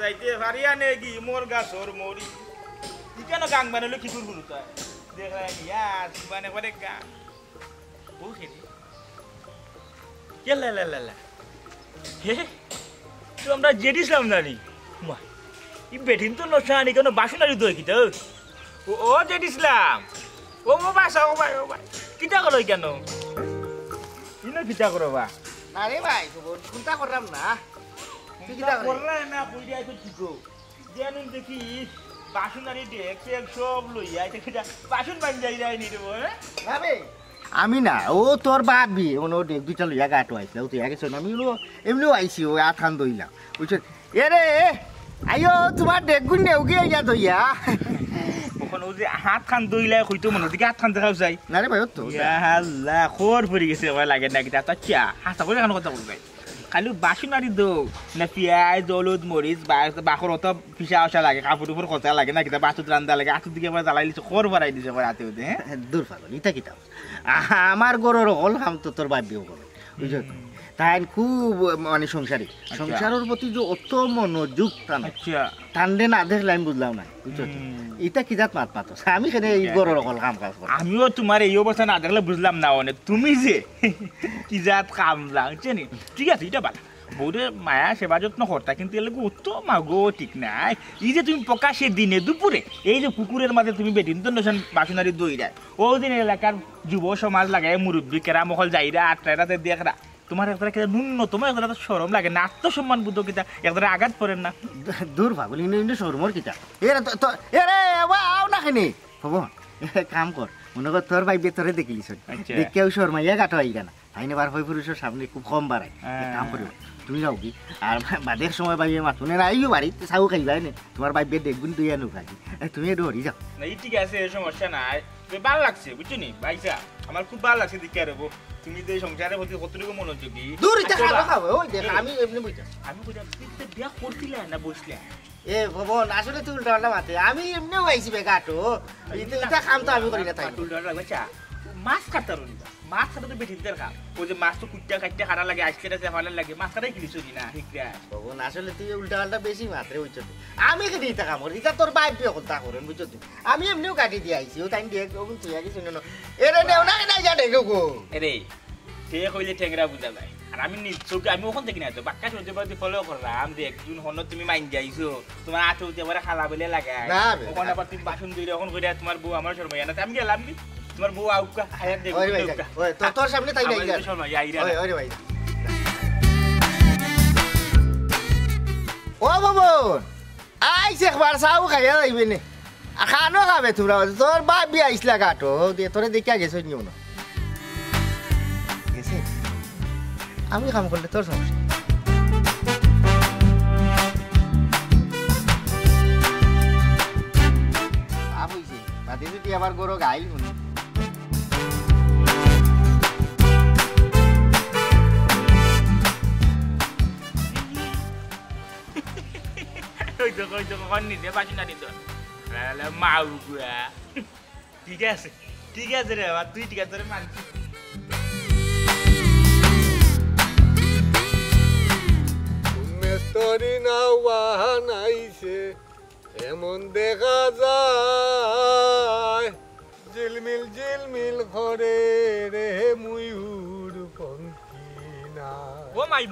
যাইতে পারিয়া নেকি মোর গাছর মরি কেন গাং বানালো কি করবো তাই দেখা মানে করে গান ও খেলি লা হে তো আমরা জেডিছিলাম না নি মা ই বেঠিন তো নশা আনি কেন বাসনারি দই কিটা ও জেডিছিলাম ও বাসা ও ভাই কিটা করো কেন ইনো কিটা করো বা না রে ভাই চিন্তা করলাম না তুই কিটা করলা না কই দিয়া তো ঠিক জানুন দেখি বাসনারি দেখ সব লইয়া এটা কিটা বাসন বান যাই যাই নি রে ভাবে আমি না ও তোর বাপি ওনো দেখ দুইটা লইয়া গাটো আইছিল ও তুই আগে শোন আমি এমনিও আইছি ও আথান দইলাম বুঝছ এ রে আইও তোমার দেখ গুণ নেও গিয়ে ইয়া দইয়া ওখানে ও যে হাত খান দইলাই কইতো মনে দিকে হাত খান দেখাও যাই না রে ভাই তো ইয়া আল্লাহ খোর পড়ে গেছে ভাই লাগে না কিটা তো চা হাসা করে কেন কথা বলবে খালি বাসনারি দো না পিয়াজ হলুদ মরিচ বাখর অত পিসা আসা লাগে কাপড় উপর কথা লাগে না কিটা বাসুত রান্দা লাগে আতুর দিকে আবার জ্বালাই দিছে খোর বাড়াই দিছে রাতে হতে হ্যাঁ দূর পাগল ইটা কিটা আমার গরর হল হাম তো তোর বাপিও করে বুঝছ তাই খুব মানে সংসারী সংসারের প্রতি যে অত মনোযোগ টান টানলে না দেখলে আমি বুঝলাম না বুঝছো এটা কি জাত মাত পাতো আমি কেন এই গরর হল কাম কাজ করি আমিও তোমার এই অবস্থা না দেখলে বুঝলাম না অনেক তুমি যে কি জাত কাম লাগছে নি ঠিক আছে এটা ভালো বউরে মায়া সেবা যত্ন করতা কিন্তু এর লোক অত মাগো ঠিক নাই এই যে তুমি প্রকাশে দিনে দুপুরে এই যে পুকুরের মাঝে তুমি বেটিন তো নশন বাসনারি দই দেয় ও দিন এলাকার যুব সমাজ লাগায় মুরব্বী কেরা মহল যাইরা আটটা রাতে দেখরা তোমার একটা ন্যূনতম একটা শরম লাগে না আত্মসম্মান বুদ্ধ কিতা একটা আঘাত পড়েন না দূর পাগল ইন্দ্র শরমর কিতা এরে আও না কেনে হব কাম কর মনে কর তোর ভাই বেতরে দেখিলিস দেখেও শর্মাইয়া গাটো আই না তাই না বার হয়ে পুরুষের সামনে খুব কম বাড়ায় কাম করিব তুমি যাও কি আর বাদের সময় ভাই মাথুনে না আইও বাড়িতে চাও খাইবাই না তোমার ভাই বেদ দেখবেন তুই আনো খাই তুমি একটু হরি যাও ঠিক আছে সমস্যা নাই ভালো লাগছে বুঝছো নি ভাইসা আমার খুব ভালো লাগছে দেখে আরবো তুমি যে সংসারের প্রতি কতটুকু মনোযোগী দূর এটা খাও ওই দেখ আমি এমনি বুঝতাম আমি বুঝলাম তুই বিয়া করছিলা না বসলে এ ভবন আসলে তুই উল্টা পাল্টা মাতে আমি এমনিও আইছি বেগাটো এটা কাম তো আমি করি না তাই উল্টা পাল্টা বাচ্চা মাছ কাটার মাছ কাটা তো বেশি দরকার ওই যে মাছ তো কুটটা কাটতে খারা লাগে আজকে ভালো লাগে মাছ কাটাই কিনিস না ঠিকরা ভবন আসলে তুই উল্টা পাল্টা বেশি মাত্রে বুঝছো আমি কি দিতে কাম করি এটা তোর বাইপ বিয়ে কথা করেন বুঝছো আমি এমনিও কাটি দিয়ে আইছি ও তাই দেখ ওগুন তুই আগে শুনে না এরে নেও না না যা দেখো গো এরে সে কইলে ঠেংরা বুঝা যায় আর আমি নিশ্চয় আমি ওখান থেকে না তো বাক্কা শুনতে পারতে ফলো করলাম যে একজন হন তুমি মাইন যাইছো তোমার আটো আমার খালা বলে লাগায় ওখানে আবার তুমি বাসন দিলে ওখান করে তোমার বউ আমার শর্মাইয়া না আমি গেলাম কি তোমার বউ আউকা খায়া দেব ওই তোর সামনে তাই নাই শর্মাইয়া আইরা ওরে ভাই ও বাবন আইছে একবার চাও খাইয়া যাইবে নে খানো খাবে তোমরা তোর বাপ বি আইসলা গাটো দিয়ে তোরে দেখিয়া গেছো নিও না গেছে আমি কাম করলে তোর সমস্যা আপ হইছে বাদে যদি আবার গরো গাইল শুনি ওই তো কখন নিতে পারছি না নিত মাউ গুয়া ঠিক আছে রে বাবা তুই ঠিক আছে রে মানছি মেস্তরি নাওয়ান আইছে এমন দেখা যায় ঝিলমিল করে রে মুয়ুর পঙ্কিনা ও মাই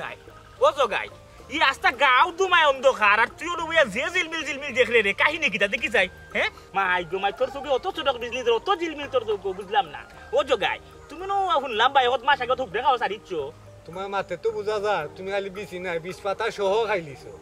ও জগাই এই রাস্তা গাও দুমায় অন্ধকার আর তুই ওয়া যে ঝিলমিল দেখলে রে কাহিনী কিটা দেখি যাই হ্যাঁ মাই গো মাই তোর চোখে অত ছোট বিজলি অত ঝিলমিল তোর বুঝলাম না ও জগাই তুমি নো শুনলাম ভাই হত মাস আগে তো দেখাও সারিচ্ছ তোমার মাতে তো বুঝা যায় তুমি খালি বিচি নাই 20 পাতা সহ খাইলিছো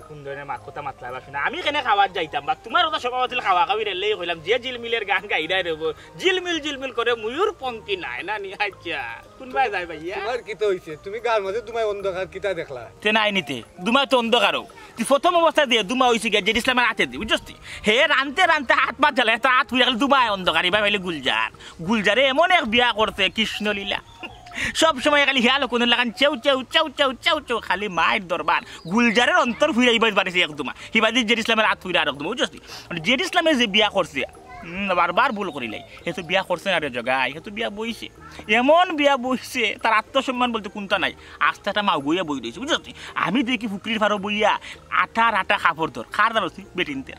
কোন ধরনের মাত কথা মাতলা শুনে আমি কেন খাওয়ার যাইতাম বা তোমার ওটা সকাল ছিল খাওয়া খাবি রেলে কইলাম যে ঝিলমিলের গান গাইরাই রেব ঝিলমিল করে ময়ূর পঙ্কি নাই না নি আচ্ছা কোনবাই যাই ভাইয়া তোমার কি তো হইছে তুমি গার মাঝে তোমার অন্ধকার কিটা দেখলা তে নাই নিতে দুমা তো অন্ধকারও তুই প্রথম অবস্থা দিয়ে দুমা হইছে গিয়া যে ইসলামের হাতে দি বুঝছতি হে রানতে হাত পা জ্বালে তা হাত হইয়া গেল দুমায় অন্ধকার ভাই ভাইলে গুলজারে এমন এক বিয়া করতে কৃষ্ণলীলা সব সময় খালি হিয়ালো কোন লাগান চেউ খালি মায়ের দরবার গুলজারের অন্তর ফুইরাইবার পারিছে একদম হিবাদি জেড ইসলামের হাত ফুইরা একদম বুঝছতি জেড ইসলামের যে বিয়া করছে বারবার ভুল করিলাই হেতু বিয়া করছে না রে জগাই হেতু বিয়া বইছে এমন বিয়া বইছে তার আত্মসম্মান বলতে কোনটা নাই আস্তাটা মা বইয়া বই রয়েছে বুঝলি আমি দেখি ফুকরির ফারো বইয়া আটা কাপড় ধর খার দাঁড়ি বেটিনতে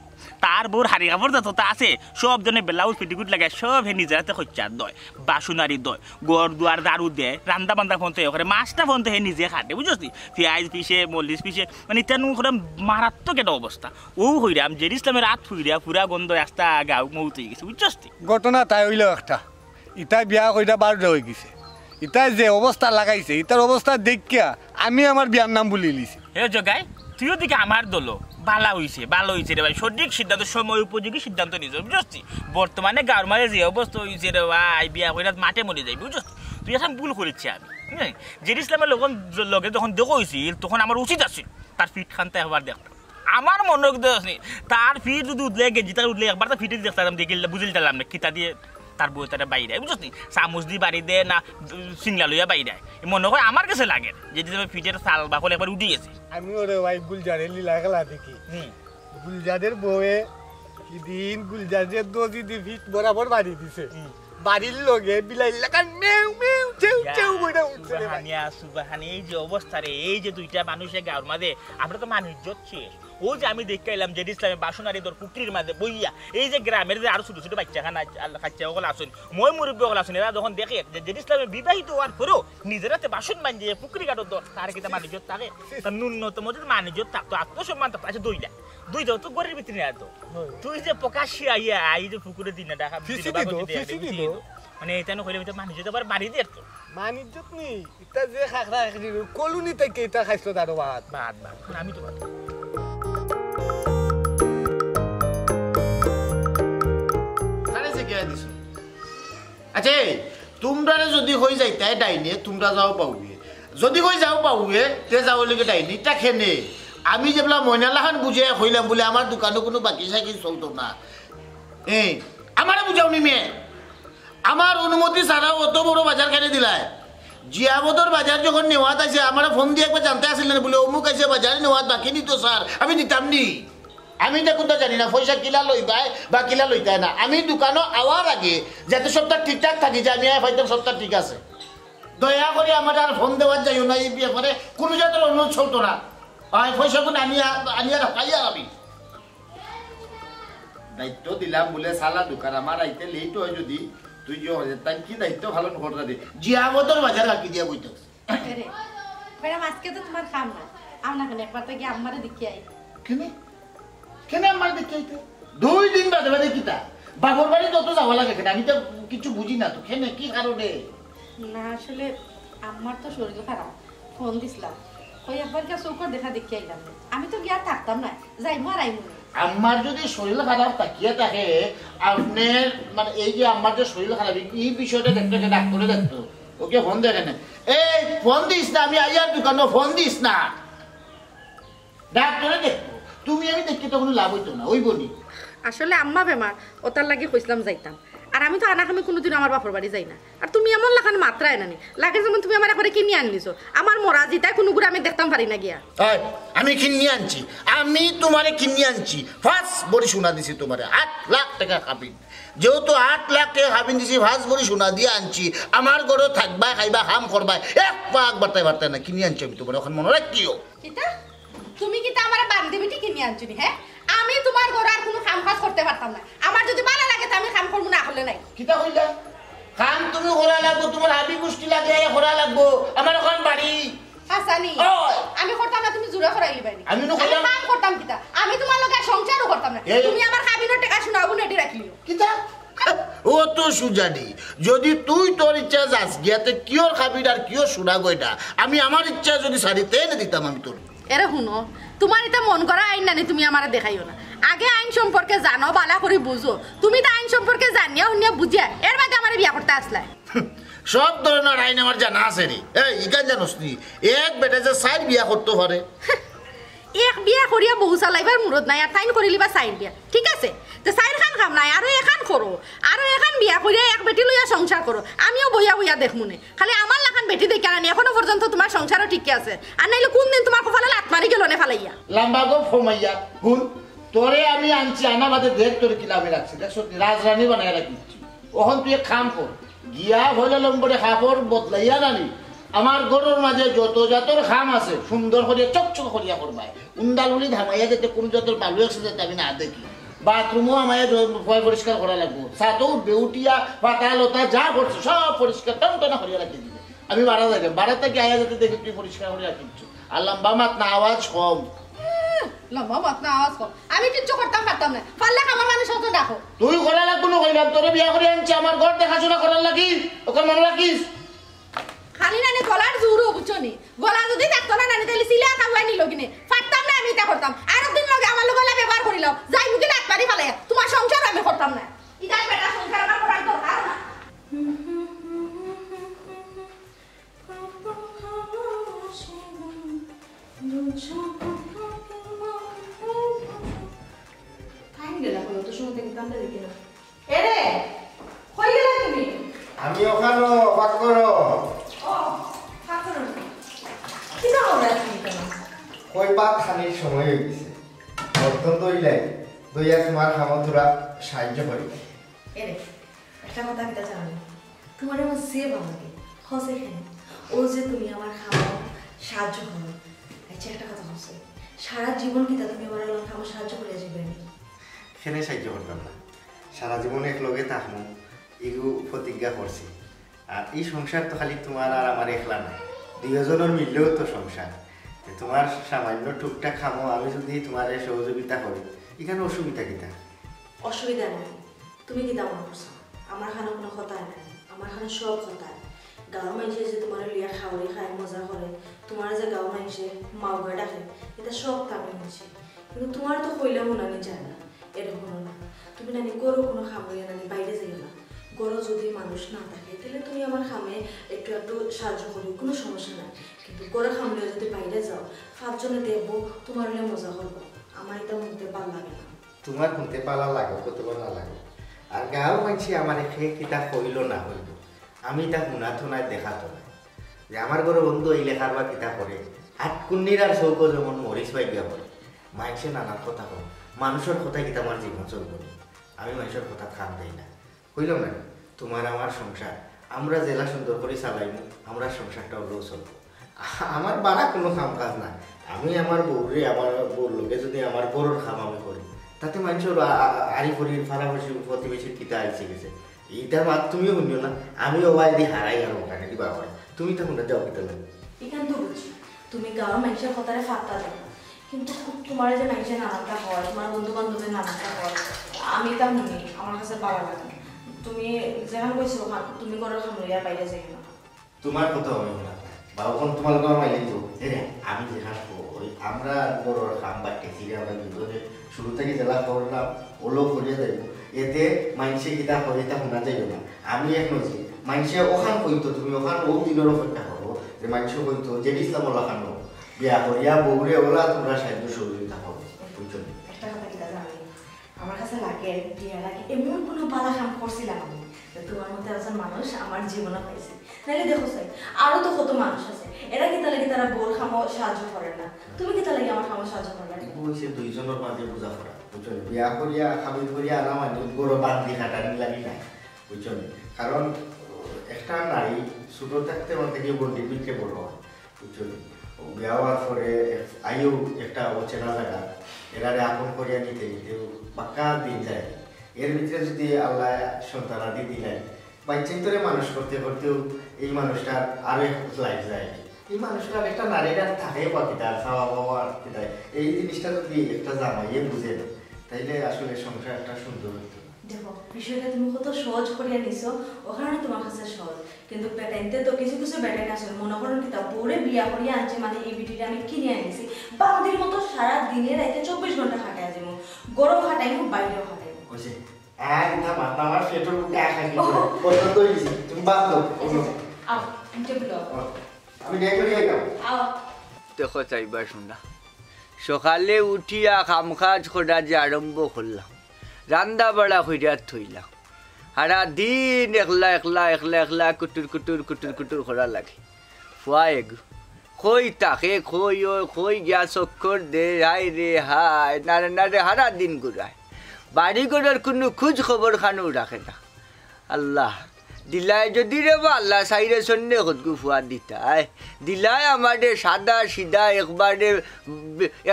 তার বউর হাড়ি কাপড় তো আছে সব জনে ব্লাউজ পেটিকুট লাগায় সব হে নিজের হাতে খরচার দয় বাসুনারি দয় গড় দুয়ার দারু দেয় রান্দা বান্দা ফোন তো করে মাছটা ফোন তো হে নিজে খাটে বুঝলি পেঁয়াজ পিসে মল্লিশ পিসে মানে তেন করে মারাত্মক একটা অবস্থা ও হইরাম জেরুসালেমের রাত হইরা পুরা গন্ধ রাস্তা গাও মৌত হয়ে গেছে বুঝছি ঘটনা তাই হইল একটা ইটাই বিয়া কইটা বারোটা হয়ে গেছে ইটাই যে অবস্থা লাগাইছে ইটার অবস্থা দেখিয়া আমি আমার বিয়ার নাম বলি লিছি হে জগাই তুইও দিকে আমার দল ভালো হয়েছে রে ভাই সঠিক সিদ্ধান্ত সময় উপযোগী সিদ্ধান্ত নিজ বুঝছি বর্তমানে গাঁর মাঝে যে অবস্থা হয়েছে রে ভাই বিয়া কইরা মাঠে মরে যাই বুঝছি তুই এখন ভুল করেছি আমি জেরুসালেমের লগে যখন দেখা হয়েছিল তখন আমার উচিত আছিল তার ফিট খানতে একবার দেখতাম আমার মনে আসনি তার ফিট যদি উঠলে গেঞ্জি তার উঠলে একবার তো ফিটে দেখতাম দেখে বুঝিলাম না কিতা দিয়ে তার বই তারা বাইরে বুঝছি চামচ দিয়ে বাড়ি দেয় না সিংলা লইয়া বাইরে মনে হয় আমার কাছে লাগে যদি ফিটের চাল বা হলে একবার উঠে গেছে আমি ওরে ভাই গুলজারের লীলা খেলা দেখি গুলজারের বউয়ে দিন গুলজারের দোজি দি ফিট বরাবর বাড়ি দিছে বাড়ির লগে বিলাই লাগান মেউ মেউ চেউ চেউ কইরা উঠছে রে ভাই সুবহানি এই যে অবস্থা রে এই যে দুইটা মানুষের গাঁর মাঝে আমরা তো মানুষ যাচ্ছে ও যে আমি দেখতে এলাম জেরুসালেমে বাসনারি দর পুকুরির মাঝে বইয়া এই যে গ্রামের যে আরো ছোট ছোট বাচ্চা খানা বাচ্চা ওগুলো আসুন মই মুরব্বী ওগুলো আসুন এরা যখন দেখে যে জেরুসালেমে বিবাহিত হওয়ার পরেও নিজের হাতে বাসন বাঞ্জে পুকুরি কাটোর দর তার কিন্তু মানুষ থাকে তার ন্যূনতম যদি মানুষ থাকতো আত্মসম্মান থাকতো আছে দুইটা তো গড়ের ভিতরে না তো তুই যে প্রকাশ্যে আইয়া এই যে পুকুরে দিন না দেখা মানে এটা হইলে মানুষ যদি আবার বাড়ি দিয়ে মানিজ্জত নেই এটা যে খাখরা খাখরি কলোনি থেকে এটা খাইছো তার ভাত ভাত আমি তো আচ্ছা তোমরা যদি হয়ে যাইতে ডাইনে তোমরা যাও পাওবে যদি হয়ে যাও পাওবে তে যাও লেগে ডাইনি তা খেনে আমি যেগুলা ময়নালাখান বুঝে হইলাম বলে আমার দোকানে কোনো বাকি সাকি চলতো না আমারে বুঝাওনি মেয়ে আমার অনুমতি ছাড়াও অত বড় বাজার খেলে দিলায় জিয়াবতর বাজার যখন নেওয়াত আছে আমার ফোন দিয়ে একবার জানতে আসলেন বলে অমুক আছে বাজারে নেওয়াত বাকি নিত স্যার আমি নিতাম নি আমি দেখুন তো জানি না পয়সা কিলা লইবাই বা কিলা লইতাই না আমি দোকানও আওয়ার আগে যাতে সবটা ঠিকঠাক থাকি যে আমি হয়তো সবটা ঠিক আছে দয়া করে আমার আর ফোন দেওয়ার যাইও না এই ব্যাপারে কোনো জাতের অনুরোধ চলতো না পয়সাগুলো আনিয়া রাখাইয়া আমি দায়িত্ব দিলাম বলে সালা দোকান আমার আইতে লেট হয় যদি তুই যে তাই কি দায়িত্ব ভালো ঘটনা দে জিয়াবতর বাজার রাখি দিয়া বইতে ম্যাডাম আজকে তো তোমার কাম না আমরা কেন একবার তো গিয়ে আমারে দেখি আই কেন আমার দেখতে আইতে 2 দিন বাদে বাদে কিতা বাবুর বাড়ি তত যাওয়া লাগে কেন আমি তো কিছু বুঝি না তো কেন কি কারণে না আসলে আমার তো শরীর খারাপ ফোন দিছিলাম ওই একবার কে চৌকর দেখা দেখি আইলাম আমি তো গিয়া থাকতাম না যাই মারাই মনে আমার যদি শরীর খারাপ তাকিয়ে থাকে আপনার মানে এই যে আমার যে শরীর খারাপ এই বিষয়টা দেখতে ডাক্তারে দেখতো ওকে ফোন দেখে না এই ফোন দিস না আমি আইয়ার দোকানে ফোন দিস না ডাক্তারে দেখতো তুমি আমি দেখতে তো কোনো লাভ হইতো না ওই বলি আসলে আম্মা বেমার ওটার লাগি কইছিলাম যাইতাম আর আমি তো আনাকামি কোনোদিন আমার বাপর বাড়ি যাই না আর তুমি এমন লাখান মাত্রায় নানি লাগে যেমন তুমি আমার একবারে কিনে আনলিছো আমার মরা জিতায় কোনো গুড়া আমি দেখতাম পারি না গিয়া আমি কিনে আনছি আমি তোমারে কিনে আনছি ফার্স্ট বড়ি সোনা দিছি তোমারে 8 লাখ টাকা খাবিন যেহেতু 8 লাখ টাকা খাবিন দিছি ফার্স্ট বড়ি সোনা দিয়ে আনছি আমার ঘরে থাকবা খাইবা হাম করবা এক পাক বার্তায় না কিনে আনছি আমি তোমার এখন মনে রাখিও কিতা তুমি কিতা আমার বান্ধবীটি কিনে আনছনি হ্যাঁ আমি তোমার ঘরে আর কোনো কাম কাজ করতে পারতাম না আমার যদি ভালো লাগে তো আমি কাম করব না হলে নাই কিতা কইলা কাম তুমি করা লাগবো তোমার হাবি গোষ্ঠী লাগে করা লাগবো আমার এখন বাড়ি হাসানি আমি করতাম না তুমি জুরা করাইলি বাইনি আমি নো কইলাম কাম করতাম কিতা আমি তোমার লগে সংসারও করতাম না তুমি আমার খাবিনের টাকা শোনাবো নেটি রাখলিও কিতা ও তো সুজানি যদি তুই তোর ইচ্ছা যাস গিয়াতে কিওর খাবির আর কিওর শোনা গইটা আমি আমার ইচ্ছা যদি সারিতে এনে দিতাম আমি তোর এরে শুনো তোমার এটা মন করা আইন নানি তুমি আমারে দেখাইও না আগে আইন সম্পর্কে জানো বালা করে বুঝো তুমি তো আইন সম্পর্কে জানিয়া হুনিয়া বুঝিয়া এর বাদে আমারে বিয়া করতে আসলাই সব ধরনের আইন আমার জানা আছে রে এই ইকান জানোস নি এক বেটা যে সাইড বিয়া করতে পারে এক বিয়া করিয়া বহু চালাইবার মুরত নাই আর তাইন করিলিবা সাইড বিয়া ঠিক আছে তো সাইড খান কাম নাই আর এখান করো আর এখান বিয়া করিয়া এক বেটি লইয়া সংসার করো আমিও বইয়া বইয়া দেখমুনে খালি আমার লাখান বেটি দেখি আনি এখনো পর্যন্ত তোমার সংসারও ঠিক আছে আর নাইলে কোন দিন তোমার কপালে লাত মারি গেল নে ফালাইয়া লম্বা গো ফমাইয়া হুন তোরে আমি আনছি আনা বাদে দেখ তোর কিলামে রাখছি দেখছো রাজরানী বানাই রাখিছি ওখান তুই খাম কর গিয়া হইলে লম্বরে খাপড় বদলাইয়া নানি আমার গরুর মাঝে যত জাতর খাম আছে সুন্দর করিয়া চকচক করিয়া করবাই উন্ডালুলি ধামাইয়া যেতে কোন জাতর বালু আছে যাতে আমি না দেখি বাথরুমও আমায় পরিষ্কার করা লাগবো ছাতও বেউটিয়া পাতা লতা যা করছে সব পরিষ্কার টনটনা করিয়া রাখি দিবে আমি বাড়া যাই বাড়া থেকে আয়া যেতে দেখি তুই পরিষ্কার করে রাখিচ্ছ আর লম্বা মাত না আওয়াজ কম লম্বা মাত না আওয়াজ কম আমি কিচ্ছু করতাম পারতাম না পারলে আমার মানুষ হতো দেখো তুই করা লাগবো না কইলাম তোরে বিয়া করে আনছি আমার ঘর দেখাশোনা করার লাগি ওকে মনে রাখিস খালি নানি গলার জোরও বুঝছো নি গলা যদি থাকতো না নানি তাহলে সিলা খাওয়াই নিল কিনে পারতাম না আমি এটা করতাম আর একদিন লগে আমার লগে ব্যবহার করিলাম যাই মুখে লাত মারি ফেলে তোমার সংসার আমি করতাম না ইদাই বেটা সংসার আমার করার দরকার না আমি ওখানে অবাক করো কই পাক খানির সময় হয়ে গেছে বর্তন দইলাই দইয়া তোমার খামতুরা সাহায্য করি এরে একটা কথা কিটা জানি তোমার আমার সে ভালো লাগে হসে কেন ও যে তুমি আমার খাওয়া সাহায্য করো আচ্ছা একটা কথা হচ্ছে সারা জীবন কিটা তুমি আমার খাওয়া সাহায্য করে যাবে সেনে সাহায্য করতাম না সারা জীবন এক লগে থাকবো এগু প্রতিজ্ঞা করছি আর এই সংসার তো খালি তোমার আর আমার একলা নাই দুজনের মিললেও তো সংসার তোমার সামান্য টুকটাক খামো আমি যদি তোমার সহযোগিতা করি এখানে অসুবিধা কিটা অসুবিধা নেই তুমি কি দাম করছো আমার খানা কোনো কথা নাই আমার খানা সব কথা গাঁও মানুষে যে তোমার লিয়া খাওয়ারে খায় মজা করে তোমার যে গাঁও মানুষে মাওয়া ডাকে এটা সব আমি নিচ্ছি কিন্তু তোমার তো কইলেও নানি যায় না এরকম না তুমি নানি গরু কোনো খামড়িয়া নানি বাইরে যাইও না গরু যদি মানুষ না থাকে তাহলে তুমি আমার খামে একটু একটু সাহায্য করি কোনো সমস্যা নাই কিন্তু গরু খামড়িয়া যদি বাইরে যাও 5 জনে দেখবো তোমার হলে মজা করবো আমার এটা মধ্যে ভালো লাগে না তোমার শুনতে পালা লাগো কতবার না লাগো আর গাঁও মানুষ আমার খেয়ে কিতা কইল না হইল আমি তা শুনাতো নাই দেখাতো নাই যে আমার ঘরে বন্ধু এই লেখার বা কিতা করে হাটকুন্নির আর চৌক যেমন মরিচ পাই গিয়া করে মানুষে নানান কথা কয় মানুষের কথা কিতা আমার জীবন চলবো আমি মানুষের কথা খান দেই না কইলাম না তোমার আমার সংসার আমরা জেলা সুন্দর করে চালাইনি আমরা সংসারটা হলেও চলবো আমার বাড়া কোনো কাম কাজ না আমি আমার বউরে আমার বউর লোকে যদি আমার বড়োর খাম আমি করি তাতে মানুষের আড়ি ফড়ির ফারাফাশি প্রতিবেশীর কিতা আইসে গেছে এইটা মাত তুমিও শুনিও না আমিও ওয়াই দিয়ে হারাই আর ওখানে দিবা হয় তুমি তো শুনে যাও কিতা লাগে এখান তো বুঝছি তুমি গাঁৱৰ মানুষের কথারে ফাত্তা দাও কিন্তু তোমার যে মানুষের নানানটা হয় তোমার বন্ধু বান্ধবের নানানটা হয় আমি তা শুনি আমার কাছে পাওয়া লাগে তুমি যেখান কইছো ওখান তুমি ঘরের খামরিয়া বাইরে যাই না তোমার কথা আমি না বাবুখন তোমার লোক মাইলে তো আমি যেখানে ওই আমরা বড় খাম বাটতেছি আমরা দুজনে শুরু থেকে জেলা করলাম ওলো করিয়া যাইব এতে মানুষে কিতা করে তা শোনা যাইব না আমি এক নজি মানুষে ওখান কইতো তুমি ওখান ও দিনের অপেক্ষা করো যে মানুষে কইতো যে ইসলাম ওলাখান বিয়া করিয়া বউরে ওলা তোমরা সাহায্য সহযোগিতা পাবো বুঝছো একটা কথা কিটা জানি আমার কাছে লাগে বিয়া লাগে এমন কোনো বালা কাম করছিলাম আমি তোমার মতো একজন মানুষ আমার জীবনে পাইছে নাহলে দেখো চাই আরো তো কত মানুষ আছে এরা কিতা লাগে তারা বোর খামো সাহায্য করে না তুমি কিতা লাগে আমার খামো সাহায্য করবে বলছে দুইজনের মাঝে বোঝা করা বুঝছো বিয়া করিয়া খাবি করিয়া আনা মানে গরো বান্ধি খাটানি লাগি না বুঝছো কারণ একটা নারী ছোট থাকতে থেকে বন্ডির ভিতরে বড় হয় বুঝছো বিয়া হওয়ার পরে আইও একটা অচেনা জায়গা এরারে আপন করিয়া নিতে নিতে পাক্কা দিন যায় এর ভিতরে যদি আল্লাহ সন্তানাদি দিলেন বাচ্চান্তরে মানুষ করতে করতেও এই মানুষটার আরো এক লাইফ যায় এই মানুষটার একটা নারীরা থাকে পাখিটার খাওয়া বাবা কিটায় এই জিনিসটা যদি একটা জামাইয়ে বুঝে তাইলে আসলে সংসারটা সুন্দর হতো দেখো বিষয়টা তুমি কত সহজ করিয়া নিছো ওখানে তোমার কাছে সহজ কিন্তু বেটাইতে তো কিছু কিছু বেটাই আসলে মনে করেন কি তা বউরে বিয়া করিয়া আনছে মানে এই বিটিটা আমি কিনে আনিছি বান্দির মতো সারা দিনে রাইতে 24 ঘন্টা খাটাই যাবো গরম খাটাই বাইরেও খাটাই বুঝে একদম আমার পেটের মধ্যে আশা কি পছন্দ হয়েছে তুমি বাদ দাও আও টেবিল আমি ডেকে নিয়ে গেলাম আও দেখো চাইবা শোনা সকালে উঠিয়া কাম কাজ করা যে আরম্ভ করলাম রান্দা বাড়া হইয়া থইলাম সারা দিন একলা একলা একলা একলা কুটুর কুটুর কুটুর কুটুর করা লাগে ফুয়া এগু কই তাকে কই ও কই গিয়া চক্কর দে হাই রে হাই নারে নারে হারা দিন ঘুরায় বাড়ি ঘরের কোনো খোঁজ খবর খানো রাখে না আল্লাহ দিলাই যদি রে বা আল্লাহ সাইরে সন্ধ্যে কতগু ফুয়া দিতায় দিলাই আমাদের সাদা সিধা একবারে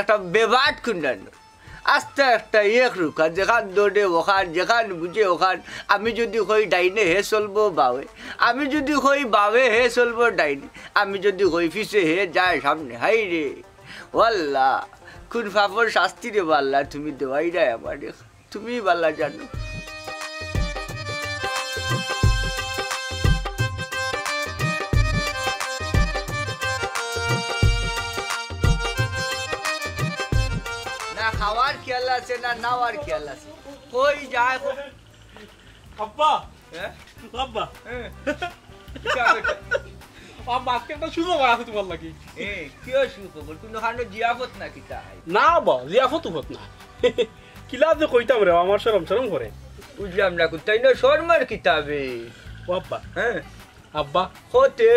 একটা বেবাট খুন্ডানো আস্তে একটা এক রুখা যেখান দৌড়ে ওখান যেখান বুঝে ওখান আমি যদি কই ডাইনে হে চলবো বাৱে আমি যদি কই বাৱে হে চলবো ডাইনে আমি যদি কই পিছে হে যায় সামনে হাই রে ও আল্লাহ কোন পাপর শাস্তি রে বা আল্লাহ তুমি দেওয়াই যায় আমারে তুমি বাল্লা জানো খাওয়ার খেয়াল আছে না নাওয়ার খেয়াল আছে কই যায় আব্বা হ্যাঁ আব্বা আব্বা আজকে একটা শুভ খবর আছে তোমার লাগি কি সুখবর কোনো খানো জিয়াফত না কি তাই না আব্বা জিয়াফত হত না কিলা যে কইতাম রে আমার শরম শরম করে বুঝলাম না কোথায় না শর্মার কিতাবে ও আব্বা হ্যাঁ আব্বা হতে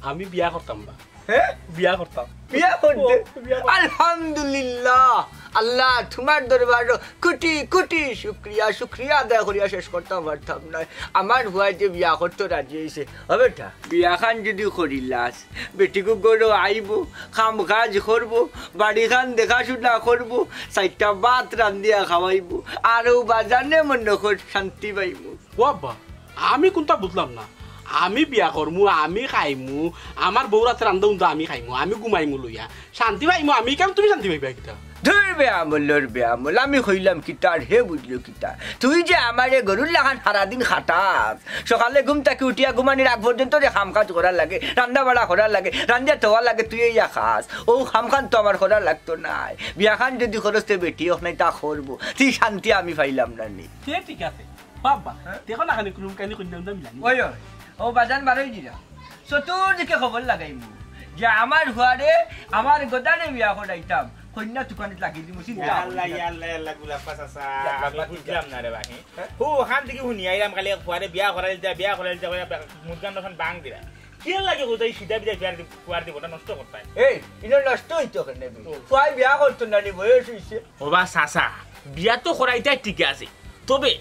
আমি বিয়া করতাম বা হ্যাঁ বিয়া করতাম বিয়া করতে আলহামদুলিল্লাহ আল্লাহ তোমার দরবার কোটি কোটি শুক্রিয়া শুক্রিয়া আদায় করিয়া শেষ করতাম পারতাম না আমার ভুয়া যে বিয়া করতে রাজি হয়েছে হবে বিয়া খান যদি করিলাস বেটিকু গড়ো আইব কাম কাজ করবো বাড়ি খান দেখাশোনা করবো 4টা ভাত রান্ধিয়া খাওয়াইব আরও বাজানে মনে কর শান্তি পাইব ও আব্বা আমি কোনটা বুঝলাম না আমি বিয়া করমু আমি খাইমু আমার বউ রাতে রান্ধা উন্ধা আমি খাইমু আমি ঘুমাইমু লইয়া শান্তি পাইমু আমি কেমন তুমি শান্তি পাইবা কিতা ধর বেআমল আমি কইলাম কিতার হে বুঝলো কিতা তুই যে আমার গরুর লাগান সারাদিন খাটাস সকালে ঘুম থেকে উঠিয়া ঘুমানির আগ পর্যন্ত যে খাম কাজ করার লাগে রান্না বাড়া করার লাগে রান্না তোয়া লাগে তুই ইয়া খাস ও খাম খান তো আমার করার লাগতো নাই বিয়া খান যদি খরচতে বেটি হোক নাই তা করবো তুই শান্তি আমি পাইলাম না নি ঠিক আছে বাবা দেখো না খালি কোনো কানি কইনা উন্দা মিলানি ওই ও বাজান বারোই দিরা চতুর্দিকে খবর লাগাইমু যে আমার হুয়ারে আমার গোদানে বিয়া করাইতাম কন্যা দোকানে লাগিয়ে দিমু চিন্তা আল্লাহ আল্লাহ আল্লাহ গুলাফা চাচা আমি বুঝলাম না রে ভাই হো হান থেকে শুনি আইলাম কালি ফুয়ারে বিয়া করাইল যা মুরগান দোকান বাং দিরা কি লাগে গোদাই সিধা বিদা ফুয়ার দি গোটা নষ্ট করতাই এই ইনো নষ্ট হইতো কেন ফুয়াই বিয়া করতো না নি বয়স হইছে ওবা চাচা বিয়া তো করাইতে ঠিক আছে তবে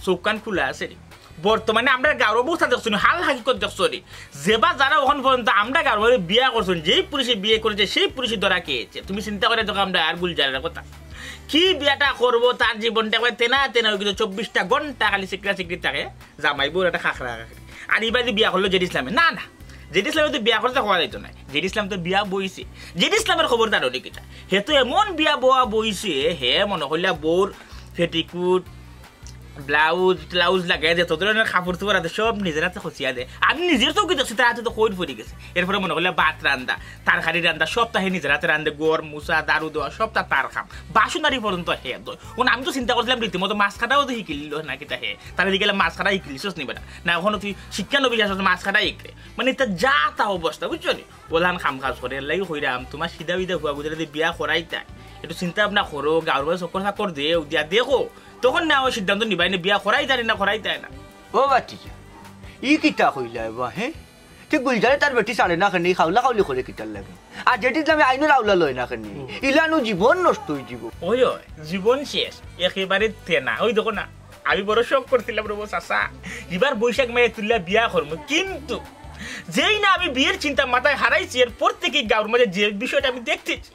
চৌকান খোলা আছে রে বর্তমানে আমরা গাঁর অবস্থা দেখছি হাল হাকিকত দেখছো রে যেবা যারা ওখান পর্যন্ত আমরা গাঁর বিয়া করছেন যেই পুরুষে বিয়ে করেছে সেই পুরুষে ধরা খেয়েছে তুমি চিন্তা করে দেখো আমরা আর গুলজারের কথা কি বিয়াটা করবো তার জীবনটা তেনা তেনা হয়ে গেছে 24টা ঘন্টা খালি সিকরা সিকরি থাকে জামাই বউর একটা খাখরা আর এবার বিয়া করলো জেড ইসলামে না জেড ইসলামে তো বিয়া করতে হওয়া যাইতো না জেড ইসলাম তো বিয়া বইছে জেড ইসলামের খবর তার অনেকটা হে তো এমন বিয়া বোয়া বইছে হে মনে করলে বউর ফেটিকুট ব্লাউজ লাগাই দে তোদের কাপড় চোপড় আছে সব নিজের হাতে খসিয়া দে আমি নিজের চৌকি দেখছি তার হাতে তো কইর পড়ে গেছে এরপরে মনে করলে ভাত রান্দা তরকারি রান্দা সব তাহে নিজের হাতে রান্ধে গড় মুসা দারু দেওয়া সব তার খাম বাসুনারি পর্যন্ত হে দই আমি তো চিন্তা করছিলাম রীতিমতো মাছ কাটাও তো শিখিল নাকি তাহে তাহলে গেলে মাছ কাটা শিখলিস নিবে না এখনো তুই শিক্ষা নবী আসছ মাছ কাটা শিখলে মানে এটা যা তা অবস্থা বুঝছো নি ওলান খাম কাজ করে লাগি হইরাম তোমার সিধা বিধা হুয়া বুঝলে বিয়া করাই তাই একটু চিন্তা ভাবনা করো গাঁর বাড়ি চক্কর চাকর দেও দিয়া দেখো তখন না ওই সিদ্ধান্ত নিবাই না বিয়া করাই জানি না করাই তাই না ও বাচ্চা ই কিতা কইলা বা হে ঠিক গুলজারে তার বেটি সারে না খানি খাওলা খাওলি করে কিতার লাগে আর যেটি আমি আইনের আউলা লই না খানি ইলানো জীবন নষ্ট হয়ে যাব ওই জীবন শেষ একেবারে তেনা ওই দেখো না আমি বড় শখ করছিলাম রবো চাচা এবার বৈশাখ মাসে তুললা বিয়া করবো কিন্তু যেই না আমি বিয়ের চিন্তা মাথায় হারাইছি এরপর থেকে গাঁর মাঝে যে বিষয়টা আমি দেখতেছি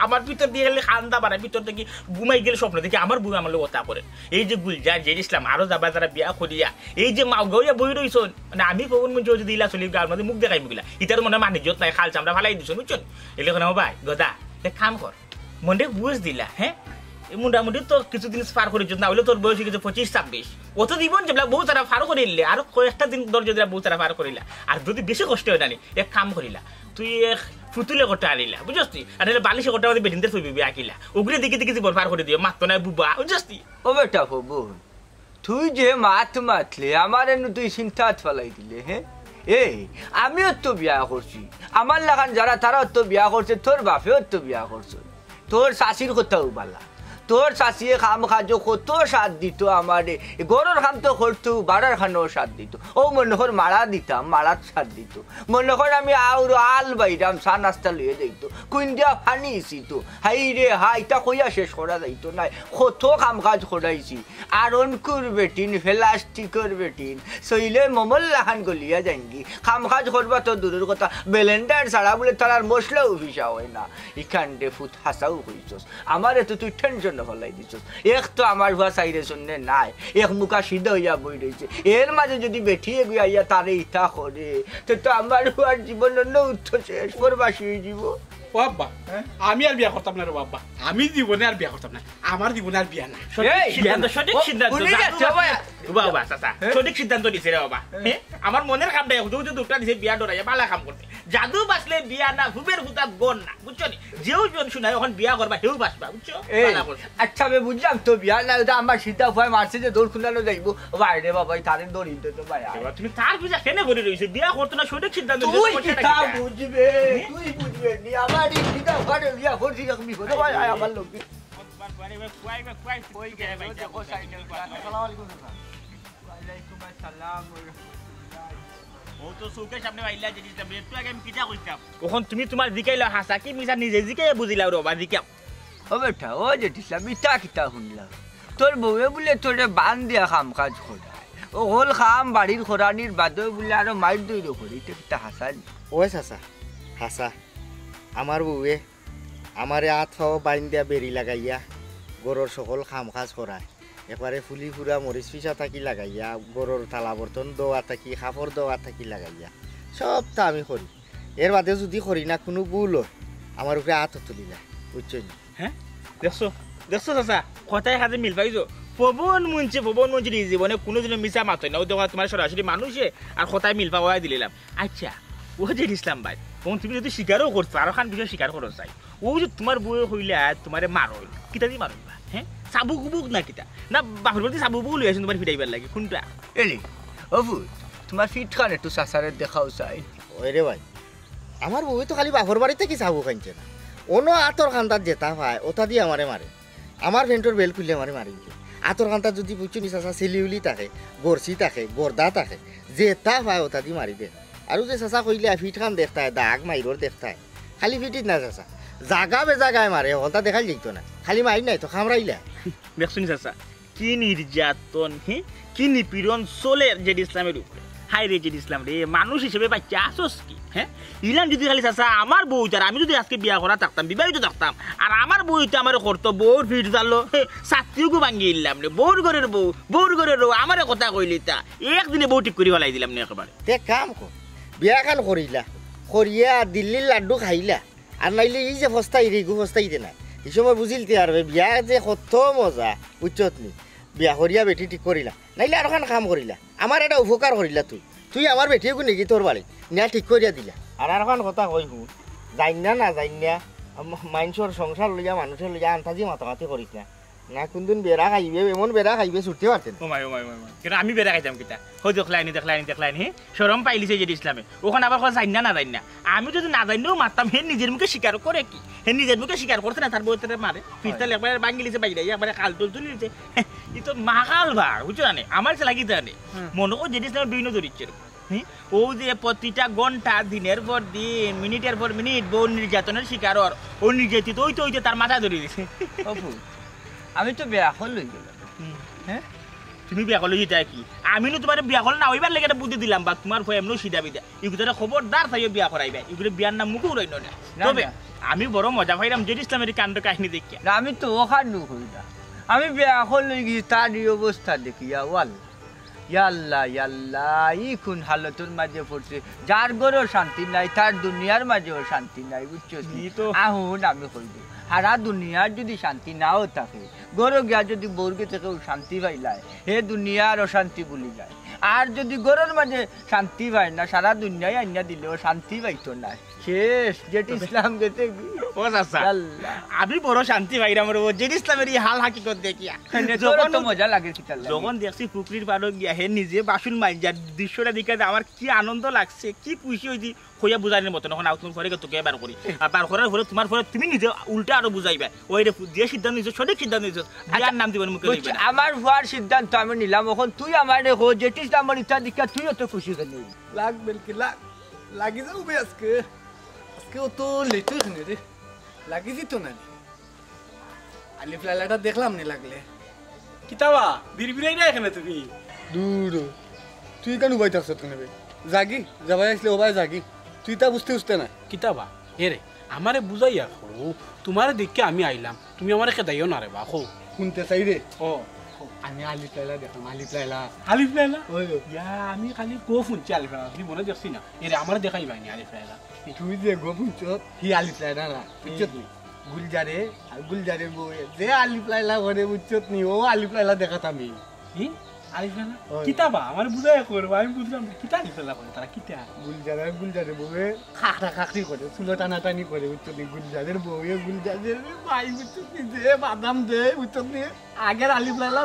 আমার ভিতর দিয়ে গেলে খান্দা বাড়ায় ভিতর থেকে ঘুমাই গেলে স্বপ্ন দেখি আমার বউ আমার কথা করে এই যে গুলজার জেড ইসলাম আরো যাবা যারা বিয়া করিয়া এই যে মাউগাইয়া বই রইছন মানে আমি পবন মঞ্চ যদি ইলা চলি গাঁর মধ্যে মুখ দেখাই মুগিলা ইটার মনে মানে যত নাই খাল চামড়া ফালাই দিছ বুঝছেন এলে কোনো ভাই গদা কাম কর মনে বুঝ দিলা হ্যাঁ মোটামুটি তো কিছুদিন পার করে না হলে তোর বয়স গেছে 25-26 অত জীবন যেগুলা বউ তারা পার করিলে আর কয়েকটা দিন ধর যদি বউ তারা পার করিলা আর যদি বেশি কষ্ট হয় জানি এক কাম করিলা তুই এক ফুতুলে গোটা আনিলা বুঝছি আর বালিশে গোটা মধ্যে বেদিনতে থইবি আঁকিলা ওগুলো দিকে দিকে জীবন পার করে দিও মাত্র নাই বুবা বুঝছি ও বেটা বাবু তুই যে মাত মাতলে আমার এনে তুই চিন্তাত ফেলাই দিলে হ্যাঁ এই আমিও তো বিয়া করছি আমার লাগান যারা তারাও তো বিয়া করছে তোর বাপেও তো বিয়া করছে তোর শাশির কথাও বালা তোর শাসিয়ে খাম খাজো কত সাথ দিত আমারে গরুর খাম তো করতো বাড়ার খানেও সাথ দিত ও মনে কর মারা দিতাম মারার সাথ দিত মনে কর আমি আউর আল বাইরাম চা নাস্তা লইয়ে যাইতো কুইন্দিয়া ফানি ইসিতো হাই রে হাই তা কইয়া শেষ করা যাইতো নাই কত কাম কাজ করাইছি আর অনকুর বেটিন ফেলাস্টিকর বেটিন সইলে মমল্লাহান গলিয়া যাইঙ্গি কাম কাজ করবা তো দূরের কথা ব্লেন্ডার ছাড়া বলে তার মশলাও ভিসা হয় না ইখানটে ফুট হাসাও কইছস আমার তো তুই টেনশন হলাই দিছস এক তো আমার ভুয়া সাইরে শুননে নাই এক মুখা সিদ্ধ হইয়া বই রয়েছে এর মাঝে যদি বেঠিয়ে গুয়াইয়া তারে ইটা করে তো আমার ভুয়ার জীবন উত্থ শেষ পরবাসী হয়ে যাব ও আব্বা আমি আর বিয়া করতাম না রে বাবা আমি জীবনে আর বিয়া করতাম না আমার জীবনে আর বিয়া না সঠিক সিদ্ধান্ত বাবা চাচা সঠিক সিদ্ধান্ত দিছে রে বাবা আমার মনের কাম দেয় দুটা দিছে বিয়া ডরাইয়া বালা কাম করতে জাদু বাসলে বিয়া না হুবের হুতা গন না বুঝছো নি যেও জন শুনাই এখন বিয়া করবা হেউ বাসবা বুঝছো আচ্ছা আমি বুঝলাম তো বিয়া না আমার সীতা ভয় মারছে যে দৌড় খুলানো যাইবো বাইরে বাবা তারে দৌড়ি তো ভাই তুমি তার পিছা কেনে বলে রইছো বিয়া করতে না সঠিক সিদ্ধান্ত তুই বুঝবে তুই বুঝবে নি আমার সীতা ভয় বিয়া করছি তুমি কত ভাই আমার লোক তুমি তোমার জিকাইলা হাসা কি মিছা নিজে জিকাই বুঝিলাও রবা জিকাও ও বেটা ও যেটিসলা মিঠা কিতা শুনলাম তোর বউয়ে বলে তোরে বান দিয়া কাম কাজ করায় ও হল খাম বাড়ির খরানির বাদে বলে আরো মাইর দইল করি এটা কিতা হাসাল ওই চাচা হাসা আমার বউয়ে আমারে হাত ফাও বাইন দিয়া বেরি লাগাইয়া গরুর সকল খাম কাজ করায় একবারে ফুলি ফুরা মরিচ পিসা থাকি লাগাইয়া গরুর থালা বর্তন দোয়া থাকি কাপড় দোয়া থাকি লাগাইয়া সবটা আমি করি এর বাদে যদি করি না কোনো ভুল হয় আমার উপরে হাত তুলি না বুঝছো হ্যাঁ দেখছো দেখছো চাচা কথায় হাতে মিল পাইছো পবন মুঞ্চি জীবনে কোনোদিনও মিছা মাতই না ও দেখো তোমার সরাসরি মানুষে আর কথায় মিল পাওয়া দিলাম আচ্ছা ও যে ইসলাম ভাই তুমি যদি স্বীকারও করছো আরো খান বিষয় স্বীকার করো চাই ও যে তোমার বই হইলে তোমারে মারো কিতা দিয়ে মারো হ্যাঁ চাবুক বুক না কিতা না বাপের বাড়িতে চাবুক বুক লই আসুন তোমার ফিরাইবার লাগে কোনটা এলি অবু তোমার ফিট খান একটু সাসারের দেখাও চাই ওই রে ভাই আমার বউ তো খালি বাপর বাড়িতে কি চাবুক আনছে না অন্য আতর খান্তার যেটা পায় ওটা দিয়ে আমারে মারে আমার ফ্রেন্ডর বেল খুললে আমারে মারি আতর খান্তার যদি বুঝছো নি চাচা সিলিউলি থাকে গরসি থাকে গর্দা থাকে যেটা পায় ওটা দিয়ে মারি দে আর যে চাচা কইলে ফিট খান দেখতায় দাগ মাইরর দেখতায় খালি ফিটিত না চাচা জাগা বেজাগায় মারে হলতা দেখাল যেত না খালি মারি নাই তো খামরাইলা দেখছুনি চাচা কি নির্যাতন কি নিপীড়ন চলে জেড ইসলামের উপরে হাই রে জেড ইসলাম রে মানুষ হিসেবে বাচ্চা আসস কি হ্যাঁ ইলাম যদি খালি চাচা আমার বউটার আমি যদি আজকে বিয়া করা থাকতাম বিবাহিত থাকতাম আর আমার বউটা আমার করতো বউর ফিট জানলো ছাত্রীকে ভাঙিয়ে দিলাম রে বউর ঘরের বউ আমার কথা কইলি তা একদিনে বউ ঠিক করে ফেলাই দিলাম না একেবারে তে কাম কর বিয়া খান করিলা করিয়া দিল্লির লাড্ডু খাইলা আর নাইলে এই যে ফস্তাই রেগু ফস্তাইতে নাই এই সময় বুঝিলতে আর বিয়া যে কত মজা বুঝছত নি বিয়া করিয়া বেটি ঠিক করিলা নাইলে আর খান কাম করিলা আমার এটা উপকার করিলা তুই আমার বেটিও নাকি তোর বাড়ি নিয়া ঠিক করিয়া দিলা আর খান কথা কই হু যাই না যাই না মানুষের সংসার লইয়া মানুষের লইয়া আন্তাজি মাতামাতি করিস না কোনদিন বেড়া খাইবে এমন বেড়া খাইবে ছুটতে পারতেন কিন্তু আমি বেড়া খাইতাম কিতা হই দেখলাইনি সরম পাইলিছে যে ইসলামে ওখানে আবার কথা জানি না আমি যদি না জানিও মারতাম হে নিজের মুখে স্বীকার করে কি হে নিজের মুখে স্বীকার করতে না তার বউতে মারে ফিরতাল একবার ভাঙিলিছে বাইরে একবারে কাল তুল নিয়েছে ই তো মাকাল ভাগ বুঝছো না আমার সে লাগি জানে মনে কর যে ইসলামের দুই নজরিচ্ছে ও যে প্রতিটা ঘন্টা দিনের পর দিন মিনিটের পর মিনিট বউ নির্যাতনের শিকার ও নির্যাতিত ওই তো তার মাথা ধরিয়ে দিছে আমি তো বিয়া হল লই গেলাম হ্যাঁ তুমি বিয়া করলে যেটা কি আমি তোমার বিয়া করলে না ওইবার লেগে বুদ্ধি দিলাম বা তোমার ভয় এমনি সিধা বিদা এগুলো খবরদার তাই বিয়া করাইবে এগুলো বিয়ার নাম মুখও রইল না তবে আমি বড় মজা পাইলাম যে ইসলামের কাণ্ড কাহিনী দেখি না আমি তো ওখান হই না আমি বিয়া হল লই গিয়ে তার অবস্থা দেখিয়া ওয়াল ইয়াল্লা ই কোন হালতের মাঝে পড়ছে যার ঘরেও শান্তি নাই তার দুনিয়ার মাঝেও শান্তি নাই বুঝছো তো আহুন আমি কইব সারা দুনিয়ার যদি শান্তি নাও থাকে গরো গিয়া যদি বউরকে থেকে শান্তি পাইলায় হে দুনিয়ার অশান্তি ভুলি যায় আর যদি গরোর মাঝে শান্তি পায় না সারা দুনিয়ায় আইনা দিলেও শান্তি পাইতো না শেষ যেটি ইসলাম গেছে ও চাচা আমি বড় শান্তি পাইলাম রে ওজির ইসলামের এই হাল হাকিকত দেখিয়া যখন তো মজা লাগে যখন দেখছি পুকুরির পাড়ে গিয়া হে নিজে বাসন মাইজার দৃশ্যটা দেখে আমার কি আনন্দ লাগছে কি খুশি হইছি হইয়া বুঝাইনের মতো এখন আউট পরে তোকে বার করি আর বার করার পরে তোমার পরে তুমি নিজে উল্টা আরো বুঝাইবা ওই রে যে সিদ্ধান্ত নিছো সঠিক সিদ্ধান্ত নিছো বিয়ার নাম দিবেন মুখে লইবেন আমার হওয়ার সিদ্ধান্ত আমি নিলাম এখন তুই আমার হো যেটিস আমার ইচ্ছা দীক্ষা তুই অত খুশি কেন লাগ বেলকি লাগ লাগি যাও বে আজকে ও তো লেটু এখানে রে লাগি যেত না আলিফ লাইলাটা দেখলাম নি লাগলে কিতাবা বিড়বিড়াই না এখানে তুমি দূর তুই কেন উবাই থাকছ তুমি জাগি যাবাই আসলে ওবাই জাগি তুই তা বুঝতে না কিতাবা এরে আমারে বুঝাইয়া করো তোমারে দেখে আমি আইলাম তুমি আমারে খেদাইও না রে বা খো শুনতে চাই রে ও আমি আলিফ লাইলা দেখলাম আলিফ লাইলা আলিফ লাইলা ওই ইয়া আমি খালি গো শুনছি আলিফ লাইলা তুমি মনে দেখছি না এরে আমারে দেখাই পাইনি আলিফ লাইলা তুই যে গোপুঞ্চ হি আলিফ লাইলা না বুঝছত নি গুলজারে আর গুলজারের বউ যে আলিফ লাইলা করে বুঝছত নি ও আলিফ লাইলা দেখাত আমি ই আলিফ লাইলা কিতাবা আমারে বুঝাইয়া করবো আমি বুঝলাম কিতা আলিফ লাইলা করে তারা কিতা গুলজারের বউয়ে খাকরা খাকরি করে চুলো টানাটানি করে বুঝছত নি গুলজারের বউয়ে গুলজারের ভাই বুঝছত নি যে বাদাম দে বুঝছত নি আগের আলিফ লাইলা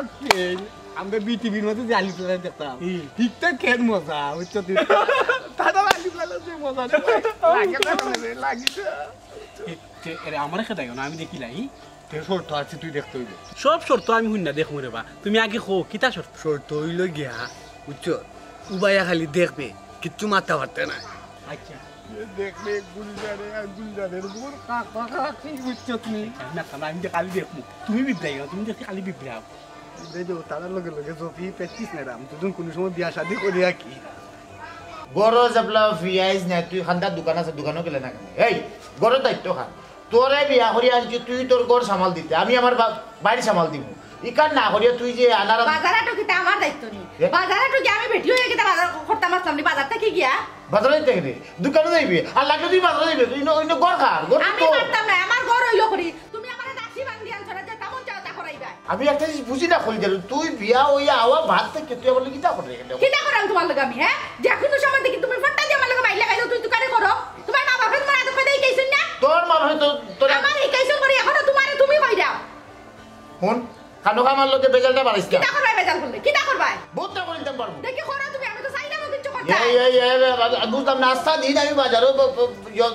আমরা বিটিভির মধ্যে যে আলিফ লাইলা দেখতাম ঠিকঠাক খেত মজা বুঝছত নি তাদের আলিফ লাইলা যে মজা লাগিছে এরে আমারে খেদাইও না আমি দেখিলাই শর্ত আছে তুই দেখতে হইবে সব শর্ত আমি শুন না দেখো রে বা তুমি আগে খো কিতা শর্ত শর্ত হইল গিয়া বুঝছ উবাইয়া খালি দেখবে কিচ্ছু মাথা পারতে না আচ্ছা দেখবে গুলজারে আর গুলজারের উপর কাকি বুঝছ তুমি না আমি যে কালি দেখবো তুমি বিবলাই তুমি দেখি কালি বিবলাও দেখো তার লগে লগে জফি প্র্যাকটিস না রাম তুই কোন সময় বিয়া শাদি করিয়া কি গরো যাবলা ফিয়াইজ না তুই খান্দার দোকান আছে দোকানও গেলে না কেন এই গরো দায়িত্ব খান তোরে বিয়া করি আনছি তুই তোর ঘর সামাল দিতে আমি আমার বাড়ি সামাল দিব ইকান না করিয়া তুই যে আনার বাজারটা কি আমার দায়িত্ব নেই বাজারটা কি আমি বেটি হয়ে গেছে বাজার করতাম আসলাম নি বাজারটা কি গিয়া বাজারে যাইতে রে দোকানে যাইবে আর লাগলে তুই বাজারে যাইবে তুই অন্য ঘর খার ঘর আমি পারতাম না আমার ঘর হইলো করি তুমি আমারে দাসী বান্ধি আনছ না যে তেমন চাও তা করাইবা আমি একটা জিনিস বুঝি না কলি যাই তুই বিয়া হইয়া আওয়া ভাত থেকে তুই বলি কিটা করে কিটা করাম তোমার লগে আমি হ্যাঁ যে কোনো সময় দেখি তুমি ফটটা দিয়ে আমার লগে বাইলে গাইছো তুই দোকানে করো তোমার মা বাপে তোমার এত কইতে কইছেন না তোর মা ভাই তো তোর আমার এই কইছেন করে এখনো তোমারে তুমি কই দাও ফোন খানো খামার লগে বেজালটা বাড়াইছ না কিটা করবাই বেজাল করলে কিটা করবাই বহুতটা করে দিতে পারবো দেখি করো তুমি আমি তো চাই না কিছু করতে এই বুঝলাম নাস্তা দিন আমি বাজারও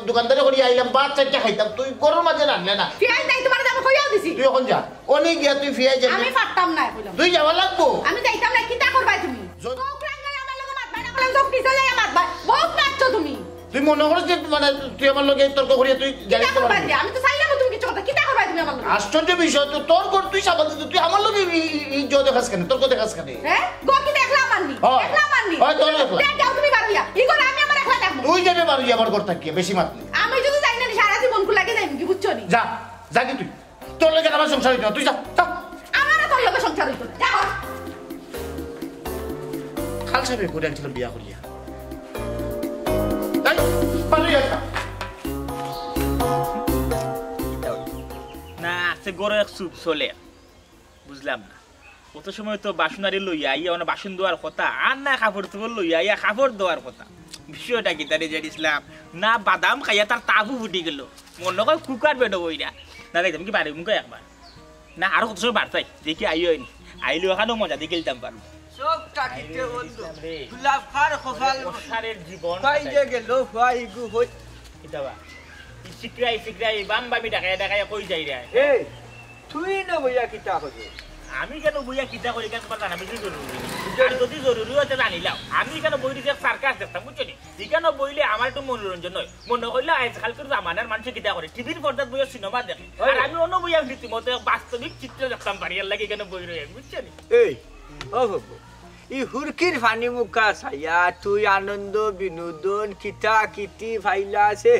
দোকানদারে করি আইলাম 5-4টা খাইতাম তুই গরুর মাঝে রাখলে না ফিয়াই তাই তোমার আমি কইও দিছি তুই এখন যা ওনি গিয়া তুই ফিয়াই যা আমি পারতাম না কইলাম তুই যাওয়া লাগবো আমি যাইতাম না কিটা করবাই তুমি কোকরাঙ্গায় আমার লগে মাত বাইনা বললাম সব পিছলে মাত বাই বহুত কাটছো তুমি তুই মনে করছ যে মানে তুই আমার লগে তর্ক করিয়া তুই জানিস কিটা করবাই আমি তো চাই না তুমি কিছু কথা কিটা করবাই তুমি আমার লগে আশ্চর্য বিষয় তো তোর ঘর তুই সাবাল দিতে তুই আমার লগে জো দেখাস কেন তর্ক দেখাস কেন হ্যাঁ গো কি দেখলাম মাননি দেখলাম মাননি হয় তোর দেখলাম যাও তুমি বারুইয়া ই করে আমি আমার একলা দেখব তুই যাবে বাড়ি আমার ঘর থাকিয়ে বেশি মাত আমি যদি যাই না সারা জীবন কু লাগে যাই কি বুঝছো নি যা যা কি তুই তোর লগে আমার সংসার হইতো তুই যা যা আমার তোর লগে সংসার হইতো না যাও খাল সাহেব করে আনছিলাম বিয়া করিয়া তাই পালিয়ে যা না সে গরো এক সুপ চলে বুঝলাম না কত সময় তো বাসনারি লইয়া ইয়া মানে বাসন দেওয়ার কথা আর না কাপড় তোর লইয়া ইয়া কাপড় দেওয়ার কথা বিষয়টা কি তারে জানিসলাম না বাদাম খাইয়া তার তাবু ফুটি গেল মনে কয় কুকার বেড বইরা না দেখতাম কি বাড়ি মুখে একবার না আরো কত সময় বাড়তাই দেখি আইও আইলো এখানেও মজা দিয়ে গেলতাম পারবো সব টাকিতে বন্ধু গোলাপ ফার খফাল সারের জীবন পাই যে গেল ফাই গু হই কিতাবা শিকরাই বাম বামি ডাকায় কই যাই রে এই তুই না বইয়া কিতা হবে আমি কেন বইয়া কিতা করি কেন তোমার জানা বেশি জরুরি আর যদি জরুরি হতে জানিলাম আমি কেন বই দিতে সার্কাস দেখতাম বুঝছো নি যেখানে বইলে আমার একটু মনোরঞ্জন নয় মনে করলে আজকালকার জামানার মানুষ কিতা করে টিভির পর্দাত বইয়া সিনেমা দেখে আর আমি অন্য বইয়া রীতিমতো বাস্তবিক চিত্র দেখতাম পারি আর লাগে কেন বই রয়ে বুঝছো নি এই ও বাবু ই হুরকির ফানি মুখা ছায়া তুই আনন্দ বিনোদন কিতা কিতি ফাইলা আছে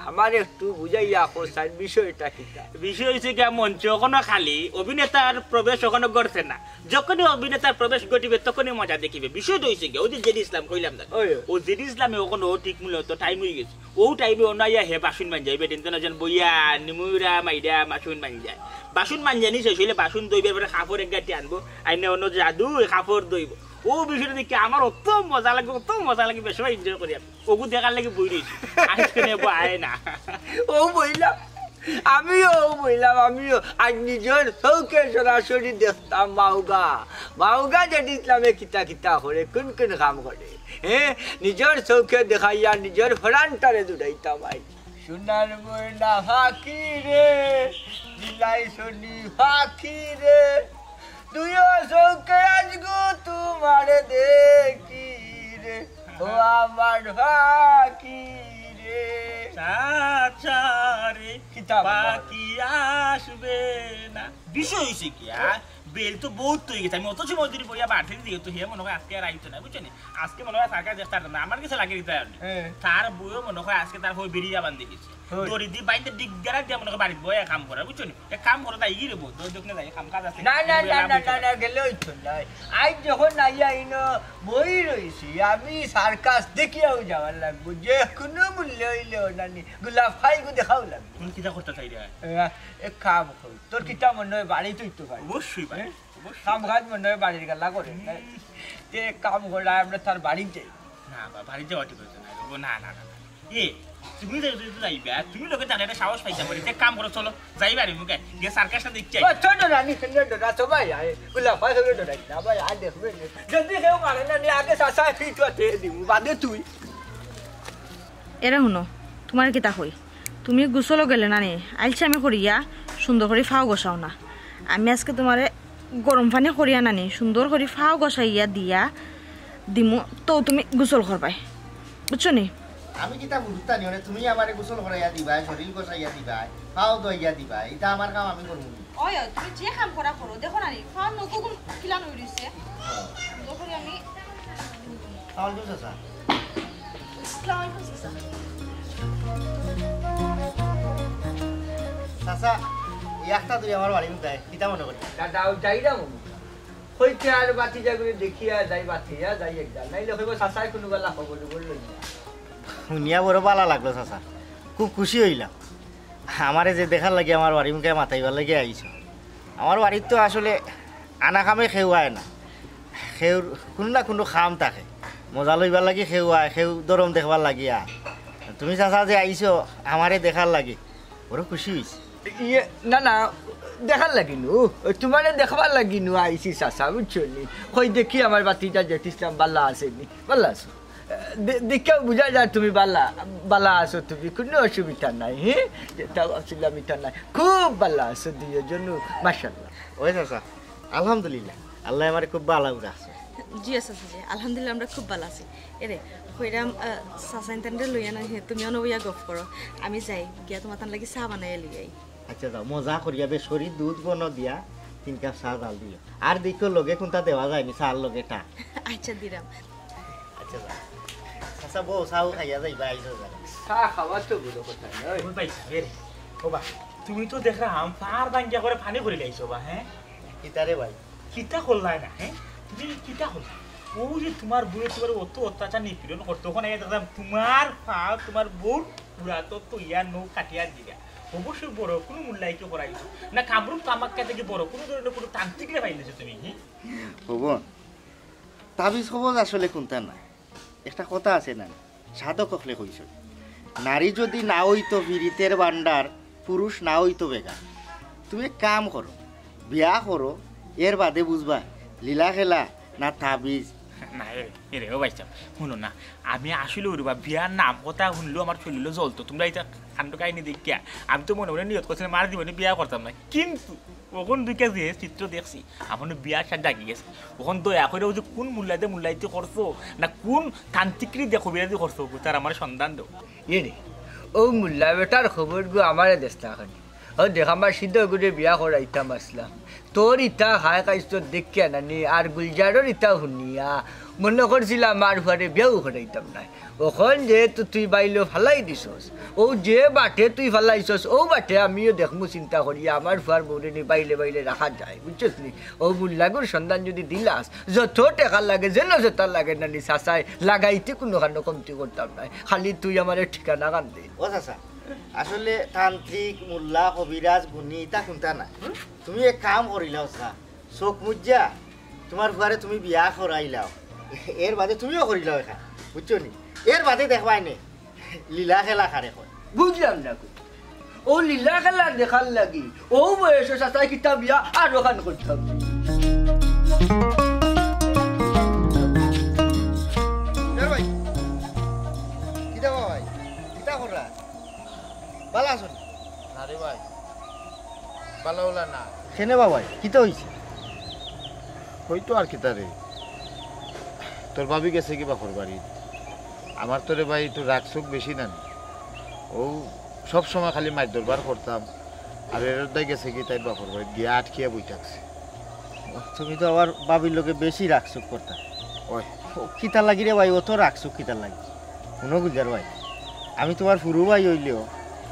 আমার একটু বুঝাইয়া কোসার বিষয়টা কিতা বিষয় হয়েছে কি মঞ্চ ওখানে খালি অভিনেতার প্রবেশ ওখানে ঘটছে না যখনই অভিনেতার প্রবেশ ঘটিবে তখনই মজা দেখিবে বিষয়টা হয়েছে কি ওই যে জেডি ইসলাম কইলাম না ও জেডি ইসলামে ওখানে ও ঠিক মূলত টাইম হয়ে গেছে ও টাইমে অনাইয়া হে বাসুন মান যাইবে টেনশন বইয়া নিমুরা মাইডা বাসুন মান যায় বাসুন মান জানিস হইলে বাসুন দইবে পরে কাপড় এক গাঁটি আনবো আইনে অন্য জাদু কাপড় দইব ও বিষয়টা দেখি আমার অত মজা লাগবে সবাই এনজয় করি ওগু দেখার লাগে বই রয়েছি আজকে নেবো আয় না ও বইলা আমিও বললাম আমিও আজ নিজের চৌকে সরাসরি দেখতাম মাউগা যেটি ইসলামে কিতা কিতা করে কোন কোন কাম করে নিজের চৌকে দেখাইয়া নিজের ফরানটারে জুড়াইতাম আই সোনার ময়না ফাঁকি রে দিলাই শনি ফাঁকি রে তুইও চৌকে আজগো তোমারে দেখি রে ও আমার ফাঁকি রে চাচারে বাকি আসবে না বিষয় হয়েছে কি বেল তো বহুত তৈরি গেছে আমি অত সময় ধরে বইয়া বাড়তে দিয়ে তো হে মনে হয় আজকে আর আইতো না বুঝছো আজকে মনে হয় সরকার চেষ্টা না আমার কাছে লাগে দিতে তার বইও মনে হয় আজকে তার হয়ে বেরিয়ে বান্ধে গেছে দড়ি দিয়ে বাইন্দে ডিগ্গারা দিয়ে মনে হয় বাড়িতে বইয়া কাম করে বুঝছো এক কাম করে তাই গিয়ে বউ তোর দোকানে যাই কাম কাজ আছে না না না না না গেলে হইতো না আজ যখন আইয়া ইনো বই রইছি আমি সার্কাস দেখিয়াও যাওয়ার লাগবো যে কোনো মূল্য হইলেও নানি গোলাপ ফাইগু দেখাও লাগবে তুমি কিতা করতে চাই রে এক কাম কর তোর কিতা মনে হয় বাড়ি তুই তো ভাই অবশ্যই ভাই কাম কাজ মনে হয় বাড়ির গাল্লা করে তে কাম করে আমরা তার বাড়িতে যাই না বাড়িতে যাওয়া ঠিক হচ্ছে না না না এ তুমি যাইবা তুমি লোকে জানে একটা সাহস পাইছা বলি কাম করো চলো যাইবা রে মুখে গিয়ে সার্কাসটা দেখছি ছোট রানী সুন্দর ডোরা তো ভাই গোলাপ ফাই হবে ডোরাই না ভাই আর দেখবে যদি কেউ মারে না নি আগে সাসা ফিট হতে দিব বাদে তুই এরা শুনো তোমার কিতা কই তুমি গোসলও গেলে না নি আইলছে আমি করিয়া সুন্দর করে ফাও গসাও না আমি আজকে তোমারে গরম পানি করিয়া নানি সুন্দর করে ফাও গসাইয়া দিয়া দিমু তো তুমি গোসল করবাই বুঝছো নি আমি কিতা বুঝতা নি তুমি আমারে গোসল করাইয়া দিবা শরীর গোসাইয়া দিবা ফাও দইয়া দিবা এটা আমার কাম আমি করব ওই তুমি যে কাম করা করো দেখো না নি ফাও নতুন কিলান হইছে সুন্দর করে আমি তাহলে বুঝছ স্যার আসসালামু আলাইকুম চাচা একটা তুই আমার বাড়ি মধ্যে কিতা মনে করি দাদা যাই না হইতে আর বাতি জাগুলি দেখিয়া যাই বাতিয়া যাই একদম নাইলে হইব সাসাই কোনো গলা খবর লই না শুনিয়া বড় ভালো লাগলো চাচা খুব খুশি হইলাম আমারে যে দেখার লাগে আমার বাড়ি মুখে মাথাইবার লাগে আইছ আমার বাড়ির তো আসলে আনা খামে খেউয়ায় না খেউর কোনো না কোনো খাম থাকে মজা লইবার লাগি খেউয়ায় খেউ দরম দেখবার লাগিয়া তুমি চাচা যে আইছ আমারে দেখার লাগে বড় খুশি হয়েছে ইয়ে না না দেখার লাগিনু তোমারে দেখবার লাগিনু আইসি চাচা বুঝছো নি কই দেখি আমার বাতিটা জেঠিসলাম বাল্লা আসেনি বাল্লা আছো দেখেও বুঝা যায় তুমি বালা আছো তুমি কোনো অসুবিধা নাই হ্যাঁ যেটা ভাবছিলাম এটা নাই খুব বালা আছো দুইজন মাশাআল্লাহ ওই চাচা আলহামদুলিল্লাহ আল্লাহ আমার খুব ভালো রাখছে জি আছে জি আলহামদুলিল্লাহ আমরা খুব ভালো আছি এরে কইরাম সাসাইনতানরে লইয়া না তুমিও নবইয়া গফ করো আমি যাই গিয়া তোমার তান লাগি চা বানাইয়া লইয়াই আচ্ছা যাও মজা করিয়া বেসরি দুধ বন দিয়া 3 কাপ চা ডাল দিও আর দেখো লগে কোনটা দেওয়া যায়নি চার লগে টা আচ্ছা দিরাম আচ্ছা যাও চাচা বউ চাও খাইয়া যাইবা আইছো যা চা খাওয়া তো বড় কথা নয় তুমি পাইছা রে ওবা তুমি তো দেখলাম পার বাঙ্গিয়া করে পানি করে লাইছো বা হ্যাঁ কিতারে ভাই কিতা করলাই না হ্যাঁ তুমি কিতা করলা ও যে তোমার বুড়ো তোমার অত অত্যাচার নিপীড়ন করতো ওখানে দেখলাম তোমার পা তোমার বোর পুরা তো ইয়া নৌ কাটিয়া দিলা অবশ্যই বড় কোনো মূল্যায়িত করাইছো না কামরূপ কামাখ্যা থেকে বড় কোনো ধরনের কোনো তান্ত্রিক রে পাইলেছো তুমি ভবন তাবিজ খবর আসলে কোনটা নাই একটা কথা আছে না সাধক হলে কইছ নারী যদি না হইতো বিরিতের ভান্ডার পুরুষ না হইতো বেকার তুমি কাম করো বিয়া করো এর বাদে বুঝবা লীলা খেলা না তাবিজ না এরে ও ভাইসাব শুনো না আমি আসলে ওরবা বিয়ার নাম কথা শুনলেও আমার শরীরে জ্বলতো তোমরা এটা কাণ্ড কাহিনী দেখিয়া আমি তো মনে মনে নিয়ত করছিলাম মার জীবনে বিয়া করতাম না কিন্তু ওখান দুইটা যে চিত্র দেখছি আমার বিয়ার সাথে ডাকি গেছে ওখান দয়া করে যে কোন মূল্যায়িত করছো না কোন তান্ত্রিকরি দেখো বিরাজি করছো তার আমার সন্ধান দেও ইয়ে ও মুল্লা বেটার খবর গো আমারে দেশটা খানি ও দেখ আমার সিদ্ধ করে বিয়া করাইতাম আসলাম তোর ইটা খায় খাইছ দেখিয়া নানি আর গুলজারের ইটা শুনিয়া মনে করছিলাম আমার ঘরে বিয়াও করাইতাম নাই ওখন যেহেতু তুই বাইলেও ফালাই দিছস ও যে বাটে তুই ফালাইছস ও বাটে আমিও দেখমু চিন্তা করি আমার ফুয়ার বউরে নি বাইলে বাইলে রাখা যায় বুঝছস নি ও মুল্লাগুর সন্ধান যদি দিলাস যত টাকা লাগে যেন যত লাগে নানি চাচাই লাগাইতে কোনো কারণ কমতি করতাম নাই খালি তুই আমার ঠিকানা কান দে ও চাচা আসলে তান্ত্রিক মোল্লা কবিরাজ গুণী এটা কোনটা নাই তুমি এক কাম করিলাও চা চোখ মুজা তোমার ঘরে তুমি বিয়া করাইলাও এর বাদে তুমিও করিলাও এখান বুঝছো নি এর বাদে দেখবাই নে লীলা খেলা খারে কয় বুঝলাম না ও লীলা খেলা দেখার লাগি ও বয়সে সাথে কিতাব বিয়া আর ওখান করতাম ভাই কিটা ভাই কিটা কররা ভালো আছেন আরে ভাই ভালো হলা না কেনে ভাই কিটা হইছে হয়তো আর কিতা রে তোর ভাবি গেছে কি বাপর বাড়ি আমার তোরে ভাই একটু রাগসুক বেশি না ও সব সময় খালি মাছ দরবার করতাম আর এর দায় গেছে কি তাই বাপর বাড়ি গিয়ে আটকিয়া বই থাকছে তুমি তো আবার বাবির লোকে বেশি রাখছুক করতা ওই কিতা লাগি রে ভাই অত রাখছুক কিতা লাগি শুনো গুলজার ভাই আমি তোমার ফুরু ভাই হইলেও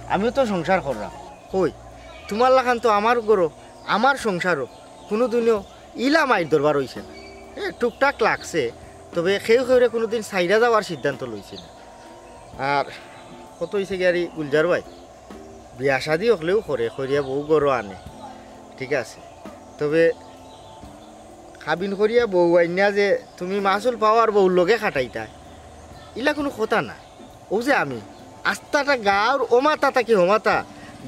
আমিও তো সংসার করলাম কই তোমার লাখান তো আমার গরো আমার সংসারও কোনো দিনও ইলা মাইর দরবার হইছে না টুকটাক লাগছে তবে সেও সেউরে কোনোদিন চাইরা যাওয়ার সিদ্ধান্ত লইছে না আর কত হয়েছে গিয়ারি গুলজার ভাই বিয়া শাদি হলেও করে করিয়া বউ গরো আনে ঠিক আছে তবে খাবিন করিয়া বউ আইনা যে তুমি মাসুল পাওয়ার বউর লগে খাটাইতা ইলা কোনো কথা না ও যে আমি আস্তাটা গাঁর ওমাতা তাকি হোমাতা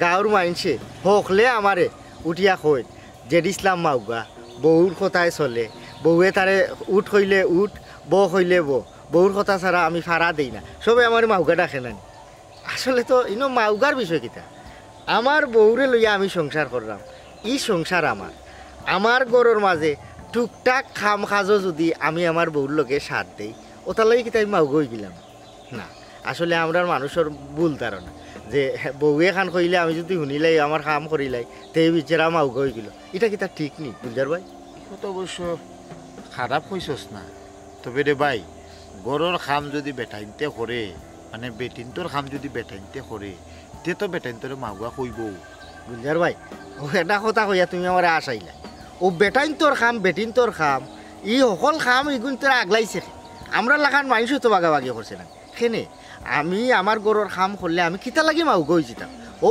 গাঁর মাইনছে হকলে আমারে উঠিয়া কই যে ইসলাম মাউগা বউর কথায় চলে বউয়ে তারে উঠ হইলে উঠ বউ হইলে বউর কথা ছাড়া আমি ফাড়া দেই না সবে আমার মাউগা ডাকে নানি আসলে তো ইনো মাউগার বিষয় কিতা আমার বউরে লইয়া আমি সংসার করলাম ই সংসার আমার গরুর মাঝে টুকটাক খাম খাজো যদি আমি আমার বউর লগে সাথ দেই ওটার লাগে কিতা আমি মাউগা হয়ে গেলাম না আসলে আমরা মানুষের ভুল ধারণা যে বউয়ে খান কইলে আমি যদি শুনিলাই আমার কাম করিলাই তে বিচারা মাউগা হয়ে গেল এটা কিতা ঠিক নি গুলজার ভাই তো অবশ্য খারাপ হইছস না তবে রে ভাই গরুর খাম যদি বেটাইনতে করে মানে বেটিনটোর খাম যদি বেটাইনতে করে তে তো বেটাইনটোরে মাগুয়া কইব গুলজার ভাই ও এটা কথা কইয়া তুমি আমার আসাইলা ও বেটাইন তোর খাম বেটিন তোর খাম ই সকল খাম ইগুন তোর আগলাইছে আমরা লাখান মানুষ তো বাগাবাগি করছে না সেনে আমি আমার গরুর খাম করলে আমি কিতা লাগি মাউ গই যেতাম ও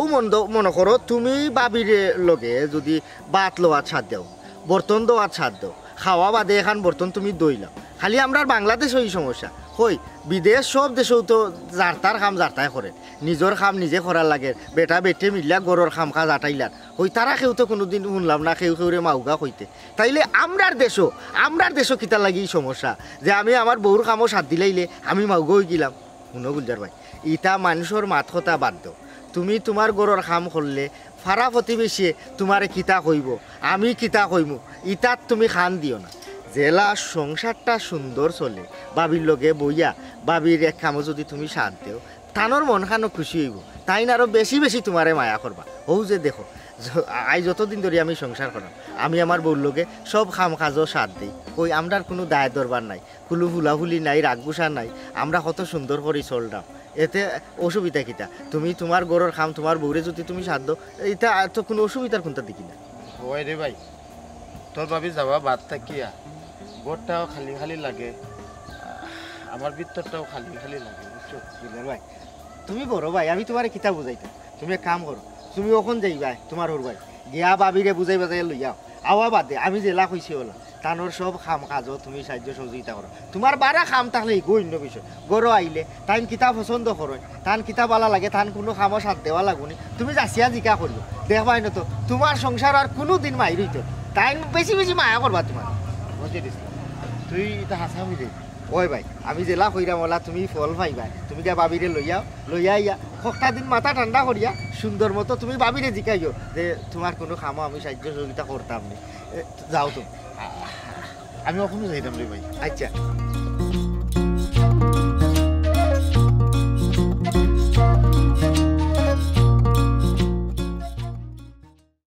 মনে করো তুমি বাবির লগে যদি বাত লোয়ার ছাদ দাও বর্তন দেওয়ার ছাদ দাও খাওয়া বাদে এখান বর্তন তুমি দইলাম খালি আমরা বাংলাদেশ ওই সমস্যা হই বিদেশ সব দেশেও তো যারতার খাম যারতাই করে নিজের খাম নিজে করার লাগে বেটা বেটে মিলিয়া গরুর খাম খা জাটাইলার হই তারা কেউ তো কোনোদিন শুনলাম না কেউ কেউরে মাউগা হইতে তাইলে আমরার দেশও কিতা লাগি সমস্যা যে আমি আমার বউর খামও সাথ দিলাইলে আমি মাউগা হয়ে গেলাম শুনো গুলজার ভাই ইটা মানুষের মাত কথা বাদ দাও তুমি তোমার গরুর খাম করলে ফারা প্রতিবেশীয়ে তোমারে কিতা কইব আমি কিতা কইমু ইটাত তুমি খান দিও না জেলা সংসারটা সুন্দর চলে বাবির লগে বইয়া বাবির এক কামও যদি তুমি সাথ দেও তানোর মন খানো খুশি হইব তাই না আরো বেশি বেশি তোমারে মায়া করবা ও যে দেখো আই যতদিন ধরে আমি সংসার করাম আমি আমার বউর লগে সব খাম কাজও সাথ দিই ওই আমরার কোনো দায় দরবার নাই কুলু ফুলাফুলি নাই রাগগুসা নাই আমরা কত সুন্দর করে চললাম এতে অসুবিধা কিতা তুমি তোমার গরুর খাম তোমার বউরে যদি তুমি সাথ দাও এটা তো কোনো অসুবিধার কোনটা দেখি না ওই রে ভাই তোর ভাবি যাবা বাদ থাকিয়া গোটাও খালি খালি লাগে আমার ভিতরটাও খালি খালি লাগে বুঝছো ভাই তুমি বড় ভাই আমি তোমার কিতা বুঝাইতাম তুমি এক কাম করো তুমি ওখান যাইবা তোমার হর ভাই গিয়া বাবিরে বুঝাই বাজাই লইয়াও আওয়া বাদে আমি জেলা কইছি হলো তানোর সব খাম কাজও তুমি সাহায্য সহযোগিতা করো তোমার বারা খাম থাকলে অন্য বিষয় গরো আইলে তাইন কিতা পছন্দ করো তান কিতা বালা লাগে তান কোনো খামও সাথ দেওয়া লাগুনি তুমি যাচিয়া জিকা করলো দেখবাই না তো তোমার সংসার আর কোনো দিন মাইর হইতো তাই বেশি বেশি মায়া করবা তোমার বুঝে দিস তুই এটা হাসামি দে ওই ভাই আমি জেলা কইরাম ওলা তুমি ফল পাইবা তুমি গিয়া বাবিরে লইয়া ইয়া সপ্তাহ দিন মাথা ঠান্ডা করিয়া সুন্দর মতো তুমি বাবিরে জিকাইও যে তোমার কোনো খামো আমি সাহায্য সহযোগিতা করতাম না যাও তুমি আমি ওখানে যাইতাম রে ভাই আচ্ছা